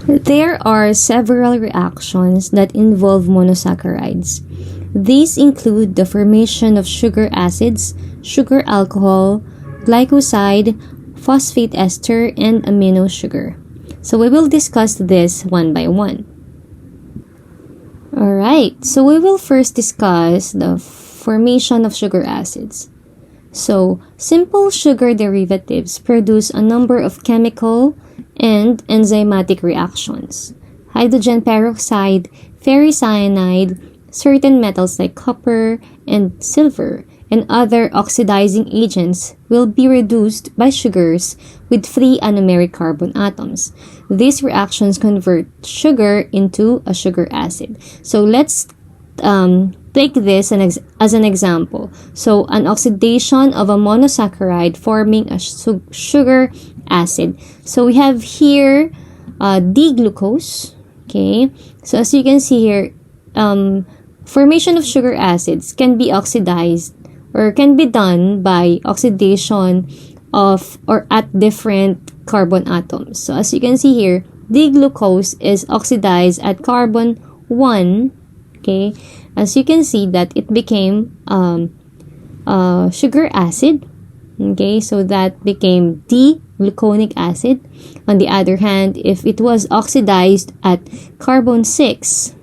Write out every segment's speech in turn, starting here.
There are several reactions that involve monosaccharides. These include the formation of sugar acids, sugar alcohol, glycoside, phosphate ester, and amino sugar. So we will discuss this one by one. Alright, so we will first discuss the formation of sugar acids. So, simple sugar derivatives produce a number of chemical and enzymatic reactions. Hydrogen peroxide, ferricyanide, certain metals like copper and silver, and other oxidizing agents will be reduced by sugars with free anomeric carbon atoms. These reactions convert sugar into a sugar acid. So let's take this as an example. So an oxidation of a monosaccharide forming a sugar acid. So we have here D-glucose. Okay, so as you can see here, formation of sugar acids can be oxidized or can be done by oxidation of or at different carbon atoms. So as you can see here, D-glucose is oxidized at carbon 1. Okay, as you can see that it became sugar acid. Okay, so that became D-gluconic acid. On the other hand, if it was oxidized at carbon 6,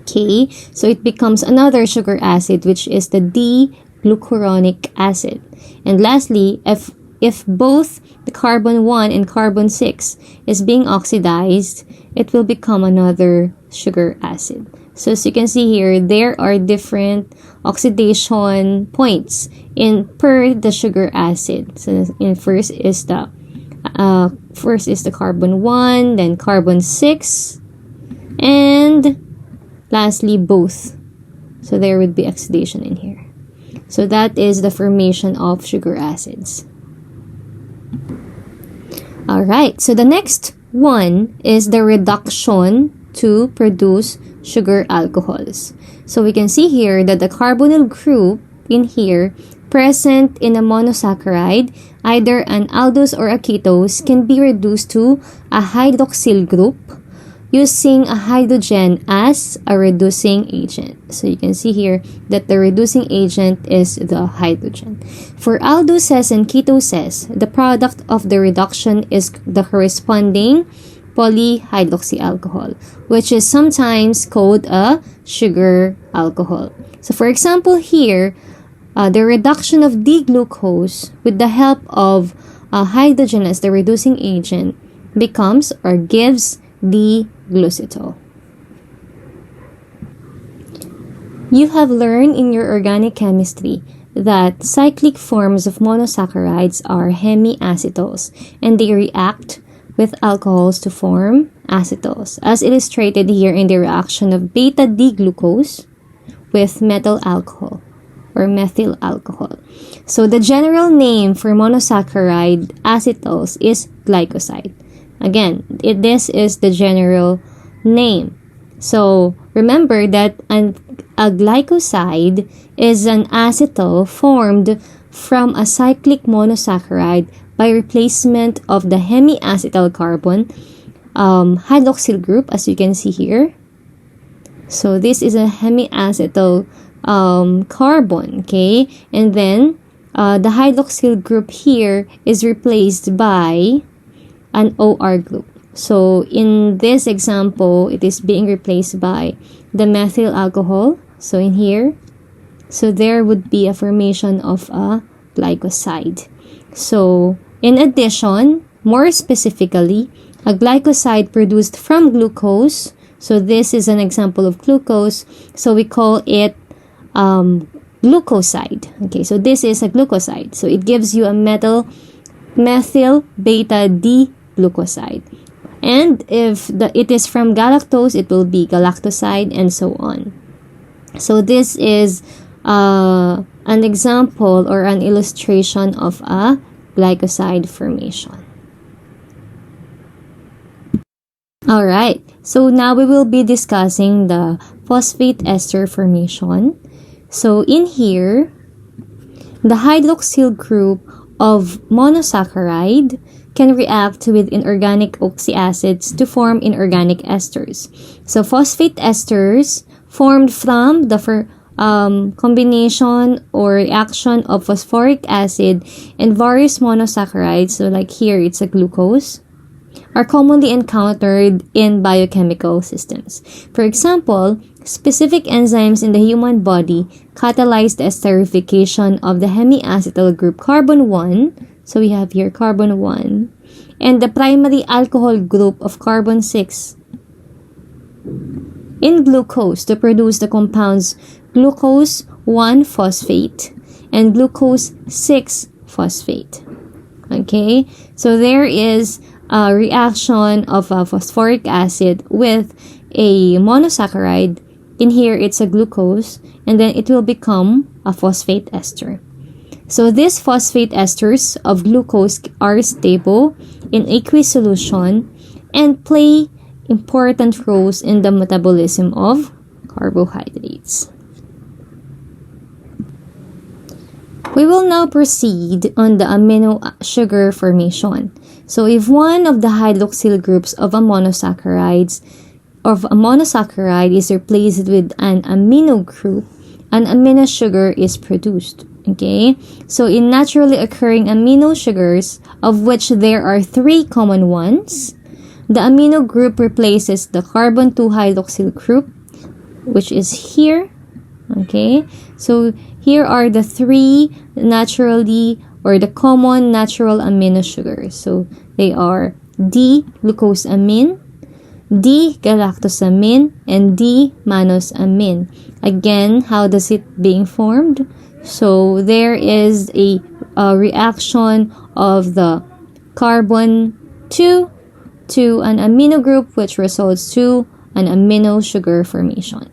okay, so it becomes another sugar acid, which is the D-glucuronic acid. And lastly, if both the carbon 1 and carbon 6 is being oxidized, it will become another sugar acid. So as you can see here, there are different oxidation points per the sugar acid. So first is the carbon 1, then carbon 6, and lastly both. So there would be oxidation in here. So that is the formation of sugar acids. Alright, so the next one is the reduction to produce sugar alcohols. So we can see here that the carbonyl group in here present in a monosaccharide, either an aldose or a ketose, can be reduced to a hydroxyl group using a hydrogen as a reducing agent. So you can see here that the reducing agent is the hydrogen. For aldoses and ketoses, the product of the reduction is the corresponding polyhydroxy alcohol, which is sometimes called a sugar alcohol. So for example here, the reduction of D-glucose with the help of hydrogen as the reducing agent becomes or gives D-glucitol. You have learned in your organic chemistry that cyclic forms of monosaccharides are hemiacetals, and they react with alcohols to form acetals, as illustrated here in the reaction of beta D-glucose with methyl alcohol or methyl alcohol. So the general name for monosaccharide acetals is glycoside. Again, this is the general name. So remember that a glycoside is an acetal formed from a cyclic monosaccharide by replacement of the hemiacetal carbon hydroxyl group, as you can see here. So this is a hemiacetal carbon, okay? And then the hydroxyl group here is replaced by an OR group. So in this example, it is being replaced by the methyl alcohol. So in here, so there would be a formation of a glycoside. So in addition, more specifically, a glycoside produced from glucose. So this is an example of glucose. So we call it glucoside. Okay, so this is a glucoside. So it gives you a methyl beta D glucoside. And if it is from galactose, it will be galactoside, and so on. So this is an example or an illustration of a glycoside formation. Alright, so now we will be discussing the phosphate ester formation. So in here, the hydroxyl group of monosaccharide can react with inorganic oxyacids to form inorganic esters. So phosphate esters formed from the combination or reaction of phosphoric acid and various monosaccharides, so like here it's a glucose, are commonly encountered in biochemical systems. For example, specific enzymes in the human body catalyze the esterification of the hemiacetal group carbon 1, so we have here carbon 1, and the primary alcohol group of carbon 6 in glucose to produce the compounds glucose 1-phosphate and glucose 6-phosphate. Okay, so there is a reaction of a phosphoric acid with a monosaccharide. In here, it's a glucose, and then it will become a phosphate ester. So these phosphate esters of glucose are stable in aqueous solution and play important roles in the metabolism of carbohydrates. We will now proceed on the amino sugar formation. So if one of the hydroxyl groups of a monosaccharide is replaced with an amino group, an amino sugar is produced. Okay, so in naturally occurring amino sugars, of which there are 3 common ones, the amino group replaces the carbon 2 hydroxyl group, which is here. Okay, so here are the 3 naturally or the common natural amino sugars. So they are D-glucosamine, D-galactosamine, and D-manosamine. Again, how does it being formed? So there is a reaction of the carbon 2 to an amino group, which results to an amino sugar formation.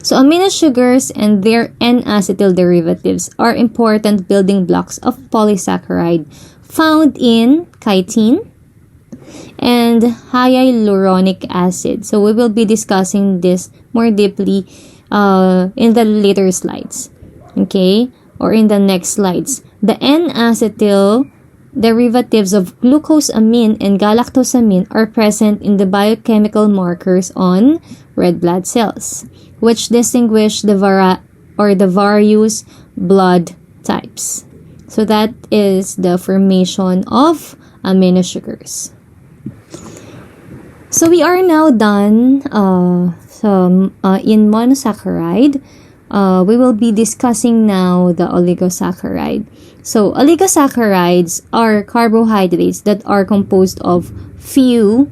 So amino sugars and their N-acetyl derivatives are important building blocks of polysaccharide found in chitin and hyaluronic acid. So we will be discussing this more deeply in the later slides. Okay, or in the next slides. The N-acetyl derivatives of glucosamine and galactosamine are present in the biochemical markers on red blood cells, which distinguish the various blood types. So that is the formation of amino sugars. So we are now done in monosaccharide. We will be discussing now the oligosaccharide. So oligosaccharides are carbohydrates that are composed of few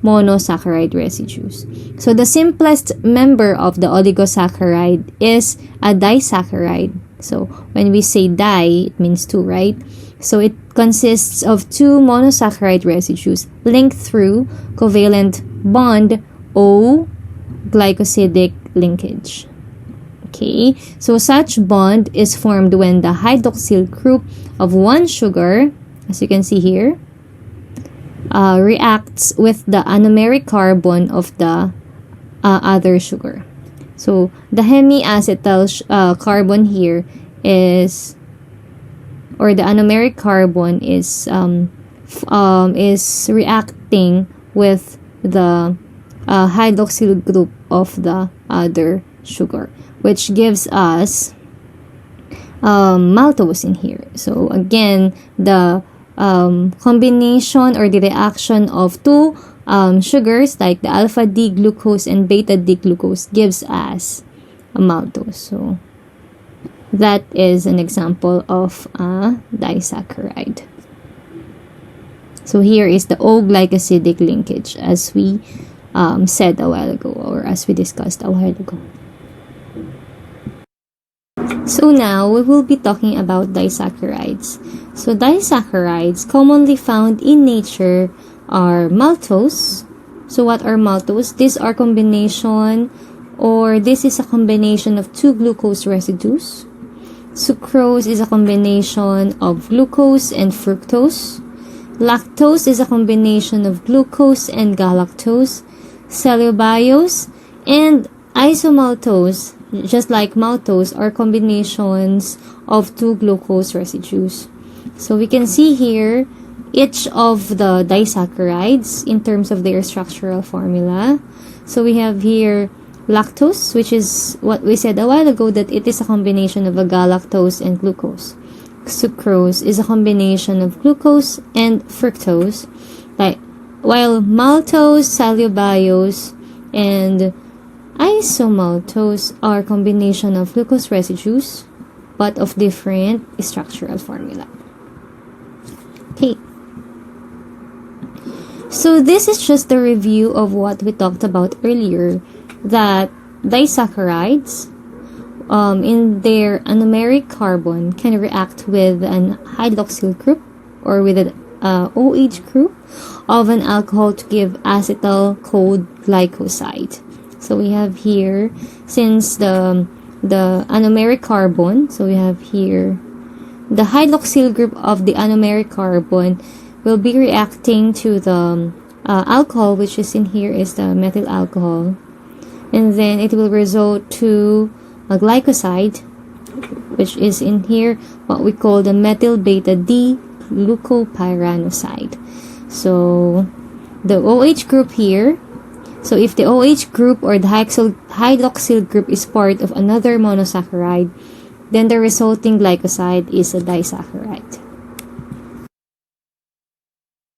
monosaccharide residues. So the simplest member of the oligosaccharide is a disaccharide. So when we say di, it means 2, right? So it consists of 2 monosaccharide residues linked through covalent bond O glycosidic linkage. Okay, so such bond is formed when the hydroxyl group of one sugar, as you can see here, reacts with the anomeric carbon of the other sugar. So the hemiacetal carbon here is, or the anomeric carbon is reacting with the hydroxyl group of the other sugar, which gives us maltose in here. So again, the combination or the reaction of 2 sugars like the alpha D glucose and beta D glucose gives us a maltose. So that is an example of a disaccharide. So here is the O glycosidic linkage, as we said a while ago, or as we discussed a while ago. So now we will be talking about disaccharides. So disaccharides commonly found in nature are maltose. So what are maltose? These are combination, or this is a combination of 2 glucose residues. Sucrose is a combination of glucose and fructose. Lactose is a combination of glucose and galactose. Cellobiose and isomaltose, just like maltose, are combinations of 2 glucose residues. So we can see here each of the disaccharides in terms of their structural formula. So we have here lactose, which is what we said a while ago, that it is a combination of a galactose and glucose. Sucrose is a combination of glucose and fructose, while maltose, cellulobiose, and isomaltose are a combination of glucose residues but of different structural formula. Okay. So this is just a review of what we talked about earlier, that disaccharides in their anomeric carbon can react with an hydroxyl group or with an OH group of an alcohol to give acetal called glycoside. So we have here, since the anomeric carbon, so we have here the hydroxyl group of the anomeric carbon will be reacting to the alcohol, which is in here is the methyl alcohol, and then it will result to a glycoside, which is in here what we call the methyl beta D glucopyranoside. So the OH group here, so if the OH group or the hydroxyl group is part of another monosaccharide, then the resulting glycoside is a disaccharide.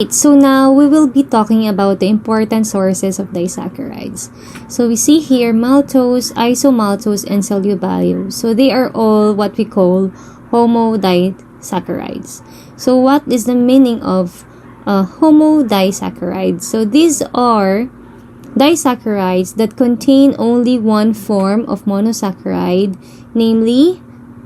So now we will be talking about the important sources of disaccharides. So we see here maltose, isomaltose, and cellulobiose. So they are all what we call homodisaccharides. So what is the meaning of homodisaccharides? So these are disaccharides that contain only one form of monosaccharide, namely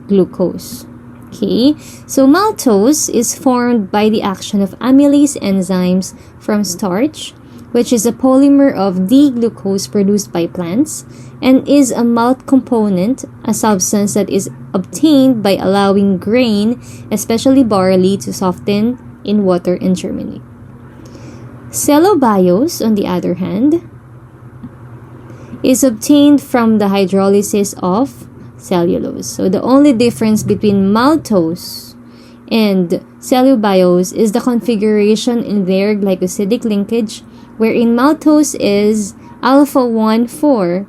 glucose. Okay, so maltose is formed by the action of amylase enzymes from starch, which is a polymer of D-glucose produced by plants, and is a malt component, a substance that is obtained by allowing grain, especially barley, to soften in water and germinate. Cellulobiose, on the other hand, is obtained from the hydrolysis of cellulose. So the only difference between maltose and cellulobiose is the configuration in their glycosidic linkage, wherein maltose is alpha 1,4,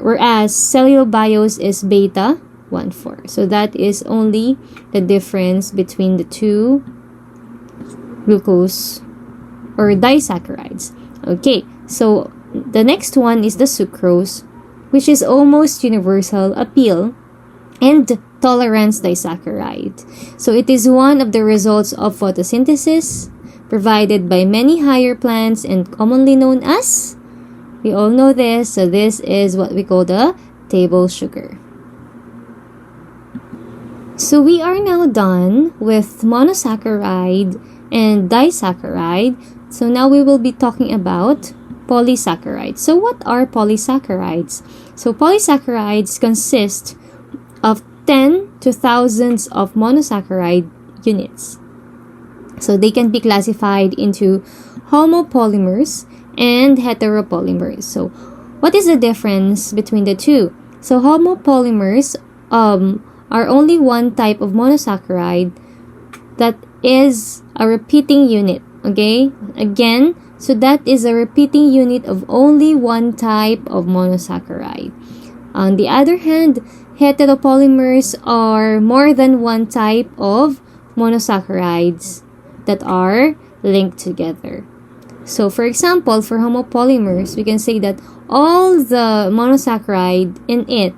whereas cellulobiose is beta 1,4. So that is only the difference between the two glucose or disaccharides. Okay, so the next one is the sucrose, which is almost universal appeal and tolerance disaccharide. So it is one of the results of photosynthesis provided by many higher plants and commonly known as, we all know this, so this is what we call the table sugar. So we are now done with monosaccharide and disaccharide. So now we will be talking about polysaccharides. So what are polysaccharides? So polysaccharides consist of 10 to thousands of monosaccharide units. So they can be classified into homopolymers and heteropolymers. So what is the difference between the two? So homopolymers are only one type of monosaccharide that is a repeating unit. Okay? Again, so that is a repeating unit of only one type of monosaccharide. On the other hand, heteropolymers are more than one type of monosaccharides that are linked together. So for example, for homopolymers, we can say that all the monosaccharide in it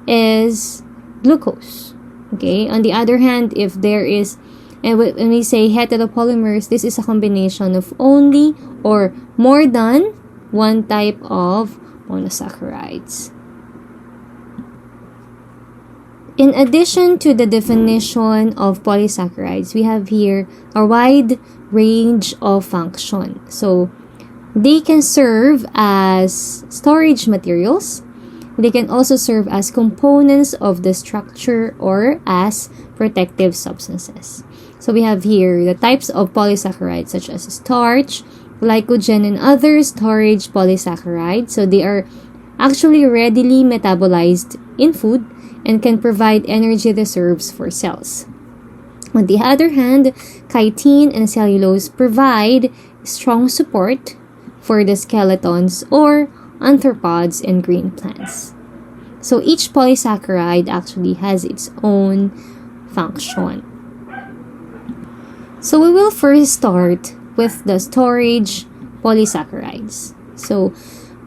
is glucose. Okay? On the other hand, if there is, and when we say heteropolymers, this is a combination of only or more than one type of monosaccharides. In addition to the definition of polysaccharides, we have here a wide range of function. So they can serve as storage materials. They can also serve as components of the structure or as protective substances. So we have here the types of polysaccharides such as starch, glycogen, and other storage polysaccharides. So they are actually readily metabolized in food and can provide energy reserves for cells. On the other hand, chitin and cellulose provide strong support for the skeletons or arthropods and green plants. So each polysaccharide actually has its own function. So we will first start with the storage polysaccharides. So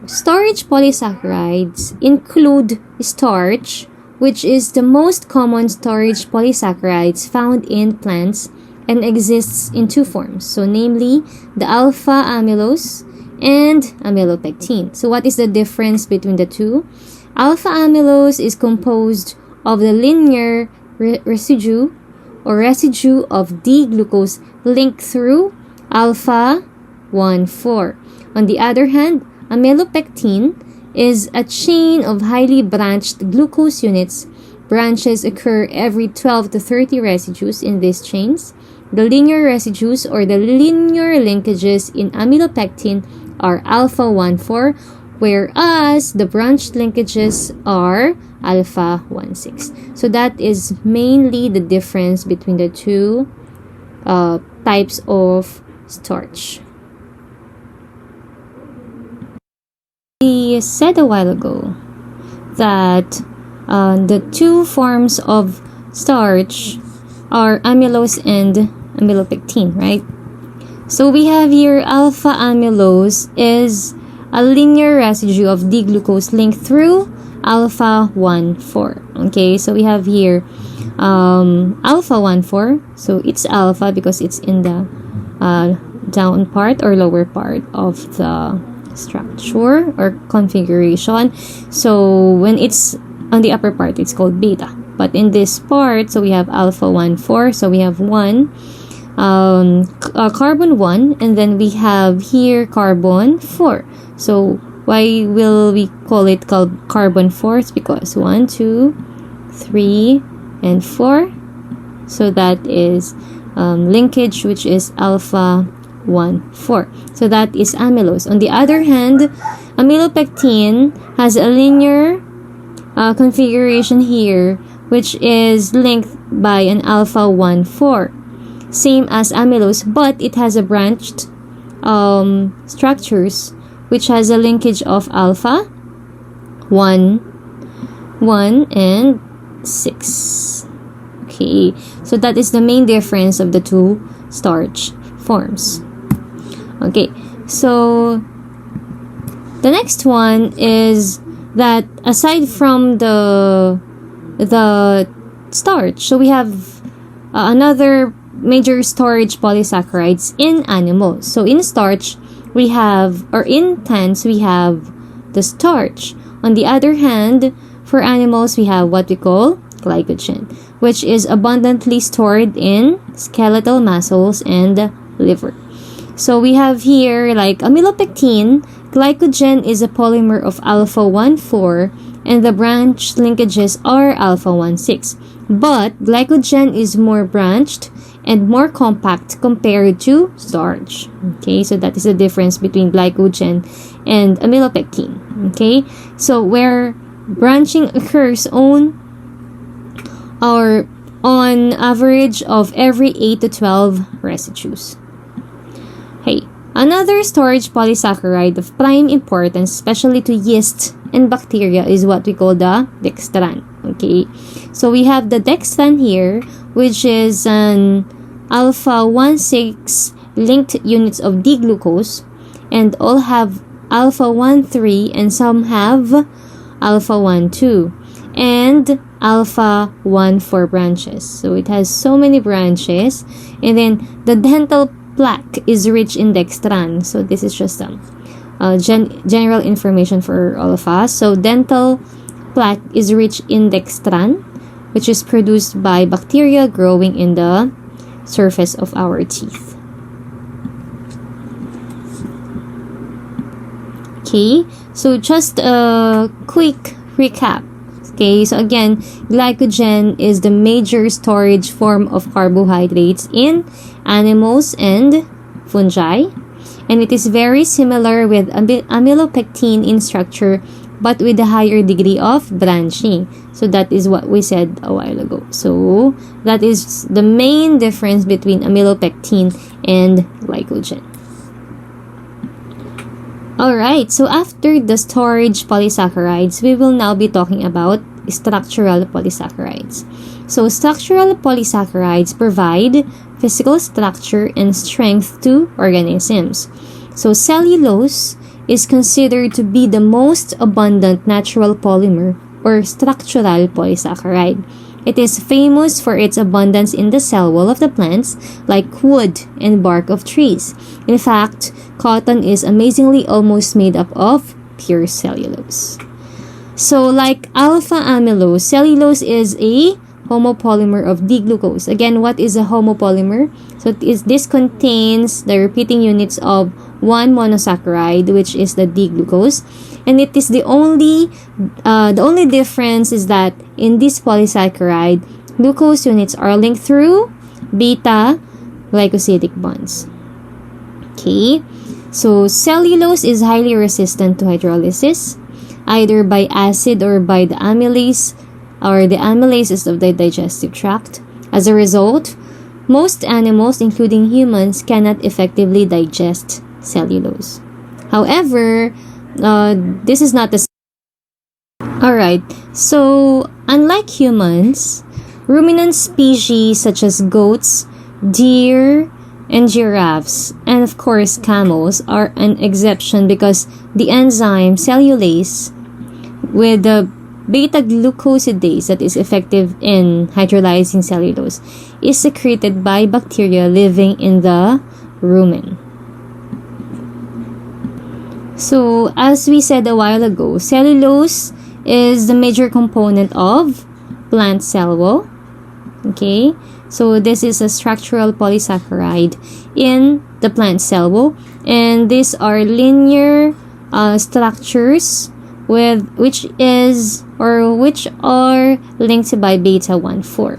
storage polysaccharides include starch, which is the most common storage polysaccharides found in plants and exists in two forms. So namely, the alpha amylose and amylopectin. So what is the difference between the two? Alpha amylose is composed of the linear residue of D-glucose linked through alpha 1,4. On the other hand, amylopectin is a chain of highly branched glucose units. Branches occur every 12 to 30 residues in these chains. The linear residues or the linear linkages in amylopectin are alpha 1,4, whereas the branched linkages are alpha 1,6. So that is mainly the difference between the two types of starch. We said a while ago that the two forms of starch are amylose and amylopectin, right? So we have here alpha amylose is a linear residue of D-glucose linked through alpha 1,4. Okay, so we have here alpha 1,4. So it's alpha because it's in the down part or lower part of the structure or configuration. So when it's on the upper part, it's called beta. But in this part, so we have alpha 1,4. So we have carbon 1, and then we have here carbon 4. So why will we call it carbon 4? It's because 1, 2, 3, and 4. So that is linkage, which is alpha 1,4. So that is amylose. On the other hand, amylopectin has a linear configuration here, which is linked by an alpha 1,4, same as amylose, but it has a branched structures, which has a linkage of alpha 1, and 6. Okay, so that is the main difference of the two starch forms. Okay, so the next one is that aside from the starch, so we have another major storage polysaccharides in animals. So in starch we have, or in plants we have the starch. On the other hand, for animals we have what we call glycogen, which is abundantly stored in skeletal muscles and liver. So we have here like amylopectin. Glycogen is a polymer of alpha 1,4 and the branch linkages are alpha 1,6. But glycogen is more branched and more compact compared to starch. Okay, so that is the difference between glycogen and amylopectin. Okay, so where branching occurs on average of every 8 to 12 residues. Hey, another storage polysaccharide of prime importance, especially to yeast and bacteria, is what we call the dextran. Okay, so we have the dextran here, which is an alpha 1,6 linked units of D-glucose, and all have alpha 1,3, and some have alpha 1,2 and alpha 1,4 branches. So it has so many branches. And then the dental plaque is rich in dextran. So this is just general information for all of us. So dental plaque is rich in dextran, which is produced by bacteria growing in the surface of our teeth. Okay, so just a quick recap. Okay, so again, glycogen is the major storage form of carbohydrates in animals and fungi, and it is very similar with amylopectin in structure, but with a higher degree of branching. So that is what we said a while ago. So that is the main difference between amylopectin and glycogen. Alright, so after the storage polysaccharides, we will now be talking about structural polysaccharides. So structural polysaccharides provide physical structure and strength to organisms. So cellulose is considered to be the most abundant natural polymer or structural polysaccharide. It is famous for its abundance in the cell wall of the plants, like wood and bark of trees. In fact, cotton is amazingly almost made up of pure cellulose. So like alpha amylose, cellulose is a homopolymer of D-glucose. Again, what is a homopolymer? So this contains the repeating units of one monosaccharide, which is the D-glucose, and it is the only difference is that in this polysaccharide, glucose units are linked through beta glycosidic bonds. Okay, so cellulose is highly resistant to hydrolysis, either by acid or by the amylase or the amylases of the digestive tract. As a result, most animals, including humans, cannot effectively digest cellulose. However, this is not the same. Alright, so unlike humans, ruminant species such as goats, deer, and giraffes, and of course camels, are an exception because the enzyme cellulase with the beta-glucosidase that is effective in hydrolyzing cellulose is secreted by bacteria living in the rumen. So, as we said a while ago, cellulose is the major component of plant cell wall. Okay, so this is a structural polysaccharide in the plant cell wall, and these are linear structures which are linked by beta 1,4.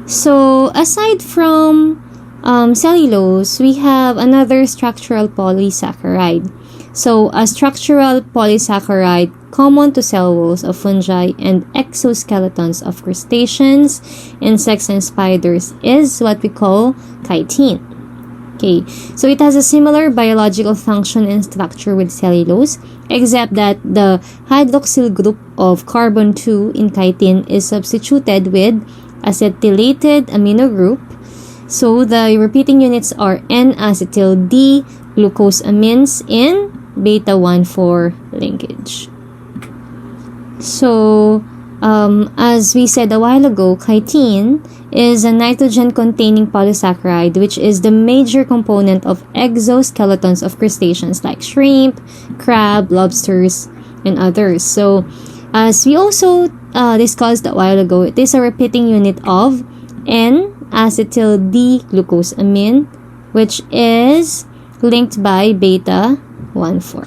So aside from cellulose, we have another structural polysaccharide. So a structural polysaccharide common to cell walls of fungi and exoskeletons of crustaceans, insects, and spiders is what we call chitin. Okay, so it has a similar biological function and structure with cellulose, except that the hydroxyl group of carbon 2 in chitin is substituted with acetylated amino group. So the repeating units are N-acetyl D-glucosamines in beta 1,4 linkage. So, as we said a while ago, chitin is a nitrogen-containing polysaccharide which is the major component of exoskeletons of crustaceans like shrimp, crab, lobsters, and others. So, as we also discussed a while ago, it is a repeating unit of N-acetyl D-glucosamine, which is linked by beta 1,4.